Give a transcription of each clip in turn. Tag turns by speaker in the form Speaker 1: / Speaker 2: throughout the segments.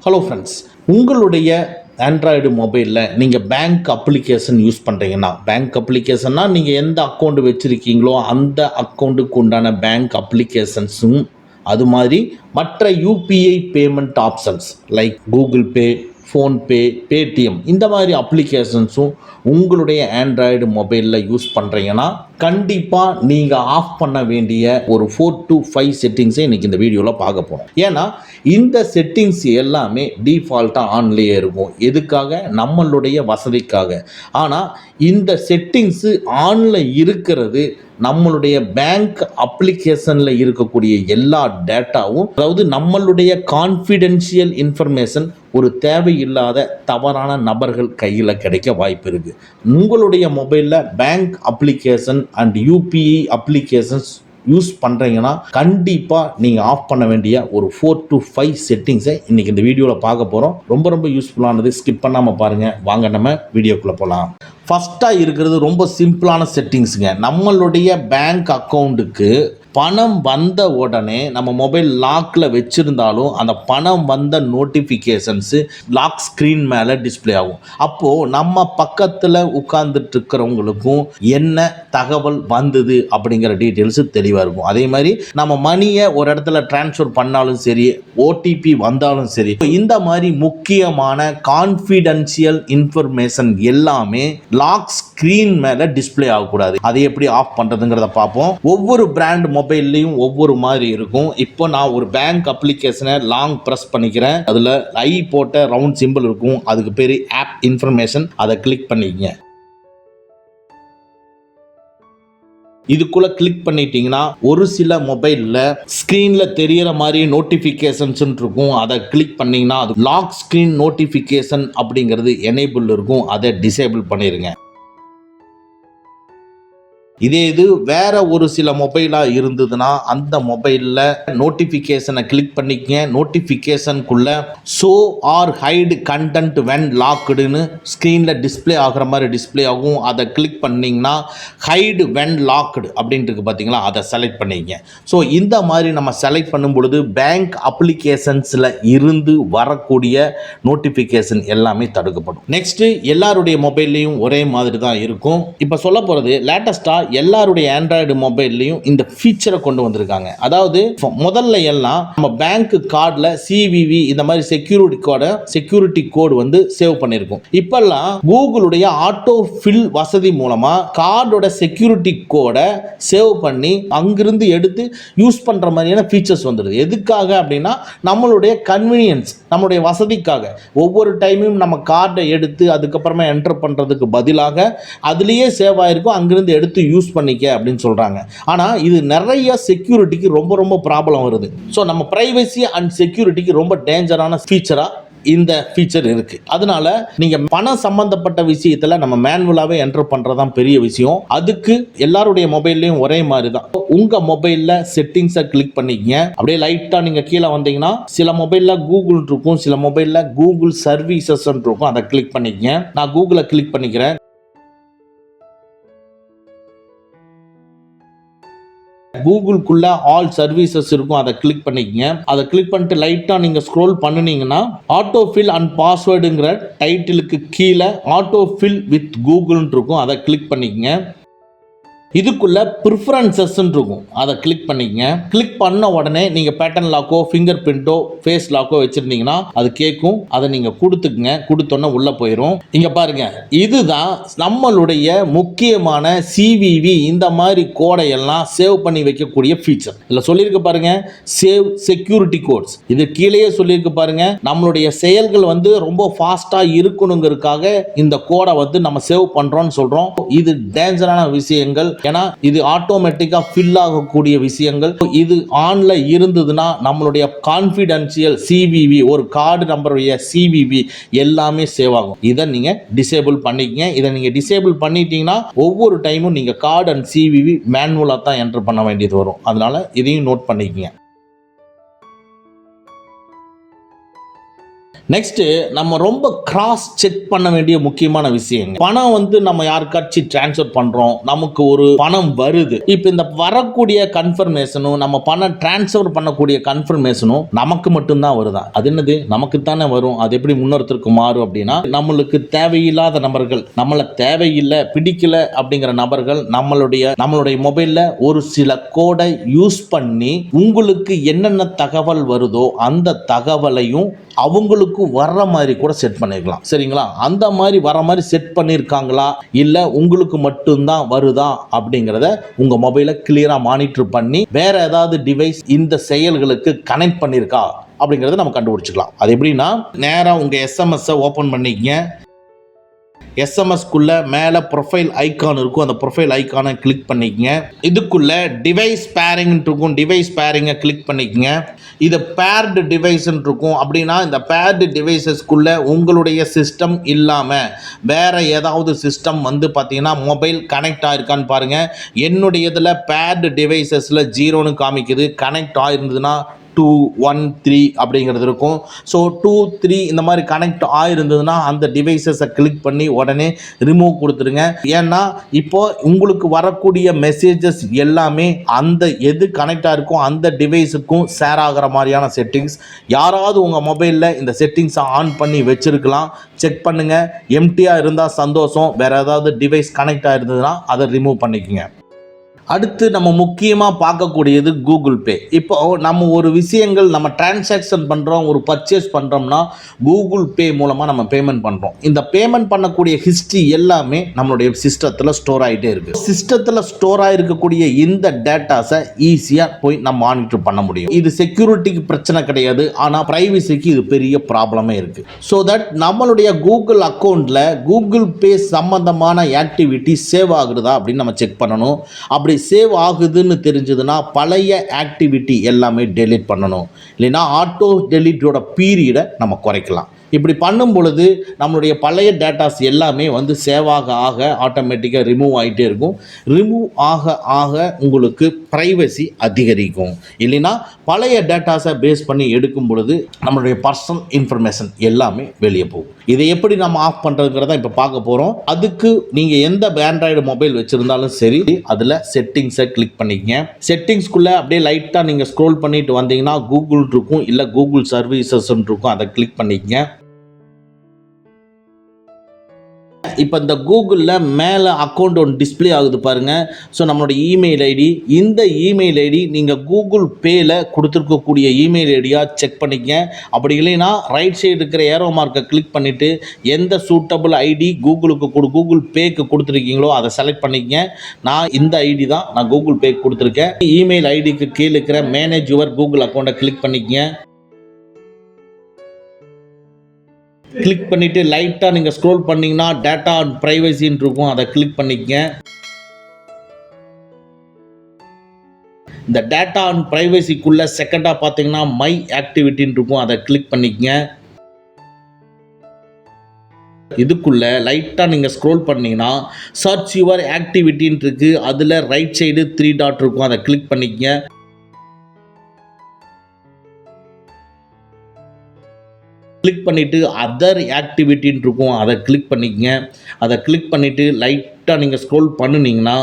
Speaker 1: Hello friends, உங்களுடைய Android மொபைலில் நீங்கள் பேங்க் அப்ளிகேஷன் யூஸ் பண்ணுறீங்கன்னா, பேங்க் அப்ளிகேஷன்னா நீங்கள் எந்த அக்கௌண்ட் வச்சுருக்கீங்களோ அந்த அக்கௌண்ட்டுக்கு உண்டான பேங்க் அப்ளிகேஷன்ஸும், அது மாதிரி மற்ற UPI payment options like Google Pay, PhonePe, Paytm இந்த மாதிரி அப்ளிகேஷன்ஸும் உங்களுடைய ஆண்ட்ராய்டு மொபைலில் யூஸ் பண்ணுறீங்கன்னா கண்டிப்பாக நீங்கள் ஆஃப் பண்ண வேண்டிய ஒரு 4 to 5 செட்டிங்ஸை இன்றைக்கி இந்த வீடியோவில் பார்க்க போகிறோம். ஏன்னா இந்த செட்டிங்ஸ் எல்லாமே டிஃபால்ட்டாக ஆன்லேயே இருக்கும். எதுக்காக? நம்மளுடைய வசதிக்காக. ஆனால் இந்த செட்டிங்ஸு ஆனில் இருக்கிறது நம்மளுடைய பேங்க் அப்ளிகேஷனில் இருக்கக்கூடிய எல்லா டேட்டாவும், அதாவது நம்மளுடைய கான்ஃபிடென்ஷியல் இன்ஃபர்மேஷன் ஒரு தேவையில்லாத தவறான நபர்கள் கையில் கிடைக்க வாய்ப்பு இருக்குது. உங்களுடைய மொபைலில் bank application and UPI applications use பண்ணுறீங்கன்னா கண்டிப்பாக நீங்கள் ஆஃப் பண்ண வேண்டிய ஒரு 4 to 5 செட்டிங்ஸை இன்றைக்கி இந்த வீடியோவில் பார்க்க போகிறோம். ரொம்ப யூஸ்ஃபுல்லானது. ஸ்கிப் பண்ணாமல் பாருங்கள். வாங்க நம்ம வீடியோக்குள்ளே போகலாம். ஃபஸ்ட்டாக இருக்கிறது ரொம்ப சிம்பிளான செட்டிங்ஸுங்க. நம்மளுடைய பேங்க் அக்கௌண்ட்டுக்கு பணம் வந்த உடனே நம்ம மொபைல் லாக்கில் வச்சுருந்தாலும் அந்த பணம் வந்த நோட்டிஃபிகேஷன்ஸு லாக் ஸ்க்ரீன் மேலே டிஸ்பிளே ஆகும். அப்போது நம்ம பக்கத்தில் உட்கார்ந்துட்டு இருக்கிறவங்களுக்கும் என்ன தகவல் வந்தது அப்படிங்கிற டீட்டெயில்ஸு தெளிவாக இருக்கும். அதே மாதிரி நம்ம மணியை ஒரு இடத்துல டிரான்ஸ்ஃபர் பண்ணாலும் சரி, ஓடிபி வந்தாலும் சரி, இந்த மாதிரி முக்கியமான கான்ஃபிடென்ஷியல் இன்ஃபர்மேஷன் எல்லாமே லாக் ஸ்க்ரீன் மேலே டிஸ்பிளே ஆகக்கூடாது. அதை எப்படி ஆஃப் பண்ணுறதுங்கிறத பார்ப்போம். ஒவ்வொரு பிராண்ட் மொபைல்லையும் ஒவ்வொரு மாதிரி இருக்கும். இப்போ நான் ஒரு பேங்க் அப்ளிகேஷனை லாங் ப்ரெஸ் பண்ணிக்கிறேன். அதில் ஐ போட்ட ரவுண்ட் சிம்பிள் இருக்கும். அதுக்கு பேர் ஆப் இன்ஃபர்மேஷன். அதை கிளிக் பண்ணிக்கங்க. இதுக்குள்ள கிளிக் பண்ணிட்டீங்கன்னா ஒரு சில மொபைலில் ஸ்க்ரீனில் தெரிகிற மாதிரி நோட்டிஃபிகேஷன்ஸ் இருக்கும். அதை கிளிக் பண்ணிங்கன்னா அது லாக் ஸ்க்ரீன் நோட்டிஃபிகேஷன் அப்படிங்கிறது எனேபிள் இருக்கும். அதை டிசேபிள் பண்ணிடுங்க. இதே இது வேற ஒரு சில மொபைலாக இருந்ததுன்னா அந்த மொபைலில் நோட்டிஃபிகேஷனை கிளிக் பண்ணிக்கங்க. நோட்டிஃபிகேஷனுக்குள்ள show or hide content when லாக்டுன்னு ஸ்க்ரீனில் டிஸ்பிளே ஆகிற மாதிரி டிஸ்பிளே ஆகும். அதை கிளிக் பண்ணிங்கன்னா ஹைடு வென் லாக்டு அப்படின்ட்டு பார்த்தீங்களா, அதை செலக்ட் பண்ணிக்கங்க. ஸோ இந்த மாதிரி நம்ம செலக்ட் பண்ணும் பொழுது பேங்க் அப்ளிகேஷன்ஸில் இருந்து வரக்கூடிய நோட்டிஃபிகேஷன் எல்லாமே தடுக்கப்படும். நெக்ஸ்ட்டு எல்லாருடைய மொபைல்லையும் ஒரே மாதிரி தான் இருக்கும். இப்போ சொல்ல போகிறது லேட்டஸ்ட்டாக எல்லாருடைய ஆண்ட்ராய்டு மொபைல்லையும் இந்த ஃபீச்சரை கொண்டு வந்திருக்காங்க. அதாவது முதல்ல எல்லாம் நம்ம பேங்க் கார்டில் சிவிவி இந்த மாதிரி செக்யூரிட்டி கோடு வந்து சேவ் பண்ணியிருக்கோம். இப்பெல்லாம் கூகுளுடைய ஆட்டோ ஃபில் வசதி மூலமா கார்டோட செக்யூரிட்டி கோடை சேவ் பண்ணி அங்கிருந்து எடுத்து யூஸ் பண்ற மாதிரியான ஃபீச்சர்ஸ் வந்துடுது. எதுக்காக அப்படின்னா நம்மளுடைய கன்வீனியன்ஸ், நம்மளுடைய வசதிக்காக. ஒவ்வொரு டைமும் நம்ம கார்டை எடுத்து அதுக்கப்புறமா என்டர் பண்றதுக்கு பதிலாக அதுலேயே சேவ் ஆயிருக்கும், அங்கிருந்து எடுத்து யூஸ் பண்ணிக்க அப்படின்னு சொல்றாங்க. ஆனா இது நிறைய செக்யூரிட்டிக்கு ரொம்ப ப்ராப்ளம் வருது. ஸோ நம்ம பிரைவசி அண்ட் செக்யூரிட்டிக்கு ரொம்ப டேஞ்சரான ஃபீச்சரா இந்த ஃபீச்சர் இருக்கு. அதனால நீங்க பணம் சம்பந்தப்பட்ட விஷயத்துல நம்ம மேனுவலாவே என்டர் பண்றதுதான் பெரிய விஷயம். அதுக்கு எல்லாருடைய மொபைல்லையும் ஒரே மாதிரி தான். உங்க மொபைல்ல செட்டிங்ஸை கிளிக் பண்ணிக்கங்க. அப்படியே லைட்டா நீங்க கீழே வந்தீங்கன்னா சில மொபைல்ல கூகுள் இருக்கும், சில மொபைல்ல கூகுள் சர்வீசஸ் இருக்கும். அதை கிளிக் பண்ணிக்கங்க. நான் கூகுளை கிளிக் பண்ணிக்கிறேன். கூகுளுக்குள்ள ஆல் சர்வீசஸ் இருக்கும். அதை கிளிக் பண்ணிக்கங்க. அதை கிளிக் பண்ணிட்டு லைட்டா நீங்க ஸ்க்ரோல் பண்ணுனீங்கன்னா ஆட்டோ ஃபில் அண்ட் பாஸ்வேர்டுங்கிற டைட்டிலுக்கு கீழே ஆட்டோ ஃபில் வித் கூகுள் இருக்கும். அதை கிளிக் பண்ணிக்கங்க. இதுக்குள்ள ப்ரிஃபரன்சஸ் இருக்கும். அதை கிளிக் பண்ணிக்கங்க. கிளிக் பண்ண உடனே நீங்க பேட்டர்ன் லாக்கோ, ஃபிங்கர் பிரிண்டோ, ஃபேஸ் லாக்கோ வச்சிருந்தீங்கன்னா அது கேட்கும். அதை நீங்க கொடுத்துக்குங்க. கொடுத்தோன்னே உள்ள போயிடும். இங்க பாருங்க, இதுதான் நம்மளுடைய முக்கியமான சிவிவி இந்த மாதிரி கோடை எல்லாம் சேவ் பண்ணி வைக்கக்கூடிய ஃபீச்சர். இதுல சொல்லியிருக்க பாருங்க, சேவ் செக்யூரிட்டி கோட்ஸ். இது கீழேயே சொல்லியிருக்க பாருங்க, நம்மளுடைய செயல்கள் வந்து ரொம்ப ஃபாஸ்டா இருக்கணுங்கிறதுக்காக இந்த கோடை வந்து நம்ம சேவ் பண்றோம்னு சொல்றோம். இது டேஞ்சரான விஷயங்கள். ஏன்னா இது ஆட்டோமேட்டிக்கா ஃபில் ஆகக்கூடிய விஷயங்கள். இது ஆன்ல இருந்ததுன்னா நம்மளுடைய கான்ஃபிடென்ஷியல் சிவிவி, ஒரு கார்டு நம்பருடைய சிவிவி எல்லாமே சேவ் ஆகும். இதை நீங்க டிசேபிள் பண்ணிக்கங்க. இதை நீங்க டிசேபிள் பண்ணிட்டீங்கன்னா ஒவ்வொரு டைமும் நீங்க கார்டு அண்ட் சிவிவி மேனுவலா தான் என்டர் பண்ண வேண்டியது வரும். அதனால இதையும் நோட் பண்ணிக்கங்க. நெக்ஸ்ட்டு நம்ம ரொம்ப கிராஸ் செக் பண்ண வேண்டிய முக்கியமான விஷயம், பணம் வந்து நம்ம யாருக்காச்சும் ட்ரான்ஸ்ஃபர் பண்ணுறோம், நமக்கு ஒரு பணம் வருது. இப்போ இந்த வரக்கூடிய கன்ஃபர்மேஷனும் நம்ம பணம் ட்ரான்ஸ்ஃபர் பண்ணக்கூடிய கன்ஃபர்மேஷனும் நமக்கு மட்டும்தான் வருதா? அது என்னது, நமக்கு தானே வரும், அது எப்படி முன்னொருத்தருக்கு மாறும் அப்படின்னா, நம்மளுக்கு தேவையில்லாத நபர்கள், நம்மளை தேவையில்லை பிடிக்கல அப்படிங்கிற நபர்கள் நம்மளுடைய மொபைலில் ஒரு சில கோடை யூஸ் பண்ணி உங்களுக்கு என்னென்ன தகவல் வருதோ அந்த தகவலையும் அவங்களுக்கு வர்ற மாதிரி கூட செட் பண்ணிருக்கலாம். சரிங்களா? அந்த மாதிரி வர மாதிரி செட் பண்ணியிருக்காங்களா இல்லை உங்களுக்கு மட்டும்தான் வருதா அப்படிங்கிறத உங்க மொபைலை கிளியரா மானிட்டர் பண்ணி வேற ஏதாவது டிவைஸ் இந்த செயல்களுக்கு கனெக்ட் பண்ணியிருக்கா அப்படிங்கிறத நம்ம கண்டுபிடிச்சிக்கலாம். அது எப்படின்னா, நேராக உங்க எஸ்எம்எஸ் ஓப்பன் பண்ணிக்கங்க. எஸ்எம்எஸ்க்குள்ள மேலே ப்ரொஃபைல் ஐக்கான் இருக்கும், அந்த ப்ரொஃபைல் ஐக்கானை கிளிக் பண்ணிக்கங்க. இதுக்குள்ள டிவைஸ் பேரிங் இருக்கும், டிவைஸ் பேரிங்கை கிளிக் பண்ணிக்கங்க. இது பேர்டு டிவைஸ்ன்னு இருக்கும். அப்படின்னா இந்த பேர்டு டிவைசஸ்க்குள்ள உங்களுடைய சிஸ்டம் இல்லாமல் வேற ஏதாவது சிஸ்டம் வந்து பார்த்தீங்கன்னா மொபைல் கனெக்ட் ஆயிருக்கான்னு பாருங்க. என்னுடைய இதில் பேர்டு டிவைசஸில் 0ன்னு காமிக்குது, கனெக்ட் ஆயிருந்ததுன்னா 2 1 3 அப்படிங்கிறது இருக்கும். ஸோ 2 3 இந்த மாதிரி கனெக்ட் ஆயிருந்ததுன்னா அந்த டிவைசஸை கிளிக் பண்ணி உடனே ரிமூவ் கொடுத்துருங்க. ஏன்னா இப்போ உங்களுக்கு வரக்கூடிய மெசேஜஸ் எல்லாமே அந்த எது கனெக்ட் ஆகிருக்கோ அந்த டிவைஸுக்கும் ஷேர் ஆகிற மாதிரியான செட்டிங்ஸ். யாராவது உங்கள் மொபைலில் இந்த செட்டிங்ஸை ஆன் பண்ணி வச்சுருக்கலாம். செக் பண்ணுங்கள். எம்டியாக இருந்தால் சந்தோஷம். வேறு ஏதாவது டிவைஸ் கனெக்ட் ஆகிருந்ததுன்னா அதை ரிமூவ் பண்ணிக்கோங்க. அடுத்து நம்ம முக்கியமாக பார்க்கக்கூடியது கூகுள் பே. இப்போ நம்ம ஒரு விஷயங்கள் நம்ம டிரான்சாக்ஷன் பண்ணுறோம், ஒரு பர்ச்சேஸ் பண்ணுறோம்னா கூகுள் பே மூலமாக நம்ம பேமெண்ட் பண்ணுறோம். இந்த பேமெண்ட் பண்ணக்கூடிய ஹிஸ்ட்ரி எல்லாமே நம்மளுடைய சிஸ்டத்தில் ஸ்டோர் ஆகிட்டே இருக்குது. சிஸ்டத்தில் ஸ்டோர் ஆகிருக்கக்கூடிய இந்த டேட்டாஸை ஈஸியாக போய் நம்ம மானிட்டர் பண்ண முடியும். இது செக்யூரிட்டிக்கு பிரச்சனை கிடையாது, ஆனால் ப்ரைவசிக்கு இது பெரிய ப்ராப்ளமே இருக்குது. ஸோ தட் நம்மளுடைய கூகுள் அக்கௌண்ட்டில் கூகுள் பே சம்மந்தமான ஆக்டிவிட்டி சேவ் ஆகுறதா அப்படின்னு நம்ம செக் பண்ணணும். அப்படி சேவ் ஆகுதுன்னு தெரிஞ்சதுன்னா பழைய ஆக்டிவிட்டி எல்லாமே டெலீட் பண்ணணும். இல்லைன்னா ஆட்டோ டெலீட்டோட பீரியடை நம்ம குறைக்கலாம். இப்படி பண்ணும் பொழுது நம்மளுடைய பழைய டேட்டாஸ் எல்லாமே வந்து சேவ் ஆக ஆக ஆட்டோமேட்டிக்காக ரிமூவ் ஆகிட்டே இருக்கும். ரிமூவ் ஆக ஆக உங்களுக்கு ப்ரைவசி அதிகரிக்கும். இல்லைன்னா பழைய டேட்டாஸை பேஸ் பண்ணி எடுக்கும் பொழுது நம்மளுடைய பர்சனல் இன்ஃபர்மேஷன் எல்லாமே வெளியே போகும். இதை எப்படி நம்ம ஆஃப் பண்ணுறதுங்கிறத இப்போ பார்க்க போகிறோம். அதுக்கு நீங்கள் எந்த ஆண்ட்ராய்டு மொபைல் வச்சுருந்தாலும் சரி, அதில் செட்டிங்ஸை கிளிக் பண்ணிக்கங்க. செட்டிங்ஸ்குள்ளே அப்படியே லைட்டாக நீங்கள் ஸ்க்ரோல் பண்ணிட்டு வந்தீங்கன்னா கூகுள் இருக்கும், இல்லை கூகுள் சர்வீசஸ்ன்னு இருக்கும், அதை கிளிக் பண்ணிக்கங்க. இப்போ இந்த கூகுளில் மேலே அக்கௌண்ட் ஒன்று டிஸ்பிளே ஆகுது பாருங்கள். ஸோ நம்மளோட இமெயில் ஐடி, இந்த இமெயில் ஐடி நீங்கள் கூகுள் பேயில் கொடுத்துருக்கக்கூடிய இமெயில் ஐடியாக செக் பண்ணிக்கங்க. அப்படி இல்லைன்னா ரைட் சைடு இருக்கிற ஏரோ மார்க்கை கிளிக் பண்ணிவிட்டு எந்த சூட்டபிள் ஐடி கூகுள் பேக்கு கொடுத்துருக்கீங்களோ அதை செலக்ட் பண்ணிக்கங்க. நான் இந்த ஐடி தான் நான் கூகுள் பேக்கு கொடுத்துருக்கேன். இமெயில் ஐடிக்கு கீழே இருக்கிற மேனேஜ் யுவர் கூகுள் அக்கௌண்ட்டை கிளிக் பண்ணிக்கங்க. கிளிக் பண்ணிவிட்டு லைட்டாக நீங்கள் ஸ்க்ரோல் பண்ணிங்கன்னா டேட்டா அண்ட் ப்ரைவசின்னு இருக்கும், அதை கிளிக் பண்ணிக்கங்க. இந்த டேட்டா அண்ட் ப்ரைவசிக்குள்ளே செகண்டாக பார்த்தீங்கன்னா மை ஆக்டிவிட்டின்னு இருக்கும், அதை கிளிக் பண்ணிக்கங்க. இதுக்குள்ளே லைட்டாக நீங்கள் ஸ்க்ரோல் பண்ணிங்கன்னா சர்ச் யுவர் ஆக்டிவிட்டின்னு இருக்குது, அதில் ரைட் சைடு 3 டாட் இருக்கும், அதை கிளிக் பண்ணிக்கங்க. கிளிக் பண்ணிவிட்டு அதர் ஆக்டிவிட்டின்னு இருக்கும், அதை கிளிக் பண்ணிக்கங்க. அதை கிளிக் பண்ணிவிட்டு லைட்டாக நீங்கள் ஸ்க்ரோல் பண்ணினீங்கன்னா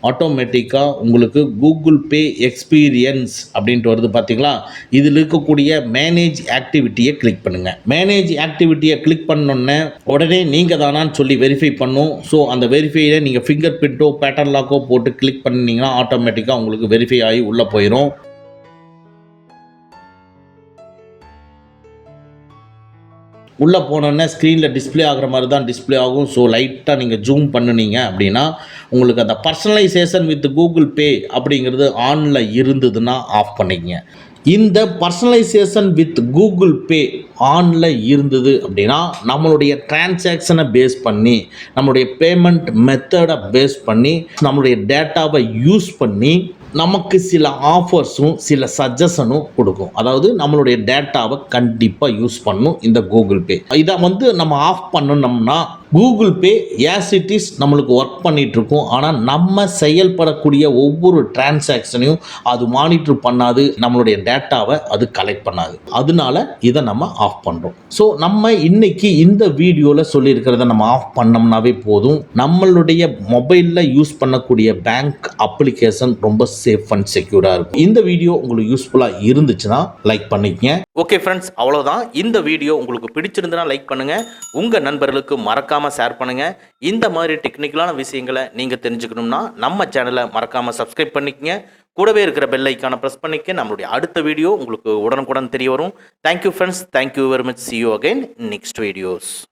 Speaker 1: ஆட்டோமேட்டிக்காக உங்களுக்கு கூகுள் பே எக்ஸ்பீரியன்ஸ் அப்படின்ட்டு வருது பார்த்தீங்களா. இதில் இருக்கக்கூடிய மேனேஜ் ஆக்டிவிட்டியை கிளிக் பண்ணுங்கள். மேனேஜ் ஆக்டிவிட்டியை கிளிக் பண்ணோன்னே உடனே நீங்கள் தானான்னு சொல்லி வெரிஃபை பண்ணும். ஸோ அந்த வெரிஃபையை நீங்கள் ஃபிங்கர் பிரிண்ட்டோ பேட்டர்ன் லாக்கோ போட்டு கிளிக் பண்ணிங்கன்னா ஆட்டோமேட்டிக்காக உங்களுக்கு வெரிஃபை ஆகி உள்ளே போயிடும். உள்ளே போனோன்னே ஸ்க்ரீனில் டிஸ்பிளே ஆகிற மாதிரி தான் டிஸ்பிளே ஆகும். ஸோ லைட்டாக நீங்கள் ஜூம் பண்ணினீங்க அப்படின்னா உங்களுக்கு அந்த பர்சனலைசேஷன் வித் கூகுள் பே அப்படிங்கிறது ஆனில் இருந்ததுன்னா ஆஃப் பண்ணிக்கங்க. இந்த பர்சனலைசேஷன் வித் கூகுள் பே ஆனில் இருந்தது அப்படின்னா நம்மளுடைய டிரான்சாக்ஷனை பேஸ் பண்ணி, நம்மளுடைய பேமெண்ட் மெத்தடை பேஸ் பண்ணி, நம்மளுடைய டேட்டாவை யூஸ் பண்ணி நமக்கு சில ஆஃபர்ஸும் சில சஜஷனும் கொடுக்கும். அதாவது நம்மளுடைய டேட்டாவை கண்டிப்பாக யூஸ் பண்ணும் இந்த கூகுள் பே. இதை வந்து நம்ம ஆஃப் பண்ணணும்னா Google pay as it is நம்மளுக்கு ஒர்க் பண்ணிட்டு இருக்கும். ஆனால் நம்ம செயல்படக்கூடிய ஒவ்வொரு டிரான்சாக்ஷனையும் அது மானிட்டர் பண்ணாது, நம்மளுடைய டேட்டாவை அது கலெக்ட் பண்ணாது. அதனால இதை நம்ம ஆஃப் பண்ணுறோம். ஸோ நம்ம இன்னைக்கு இந்த வீடியோவில் சொல்லியிருக்கிறத நம்ம ஆஃப் பண்ணோம்னாவே போதும். நம்மளுடைய மொபைலில் யூஸ் பண்ணக்கூடிய பேங்க் அப்ளிகேஷன் ரொம்ப சேஃப் அண்ட் செக்யூராக இருக்கும். இந்த வீடியோ உங்களுக்கு யூஸ்ஃபுல்லாக இருந்துச்சுன்னா லைக் பண்ணிக்கங்க.
Speaker 2: ஓகே ஃப்ரெண்ட்ஸ், அவ்வளோதான். இந்த வீடியோ உங்களுக்கு பிடிச்சிருந்தனா லைக் பண்ணுங்கள், உங்கள் நண்பர்களுக்கு மறக்காமல் ஷேர் பண்ணுங்கள். இந்த மாதிரி டெக்னிக்கலான விஷயங்களை நீங்கள் தெரிஞ்சுக்கணும்னா நம்ம சேனலை மறக்காமல் சப்ஸ்கிரைப் பண்ணிக்கங்க. கூடவே இருக்கிற பெல் ஐக்கானை ப்ரெஸ் பண்ணிக்க. நம்மளுடைய அடுத்த வீடியோ உங்களுக்கு உடனுக்குடன் தெரிய வரும். Thank you friends, thank you very much. see you again next videos.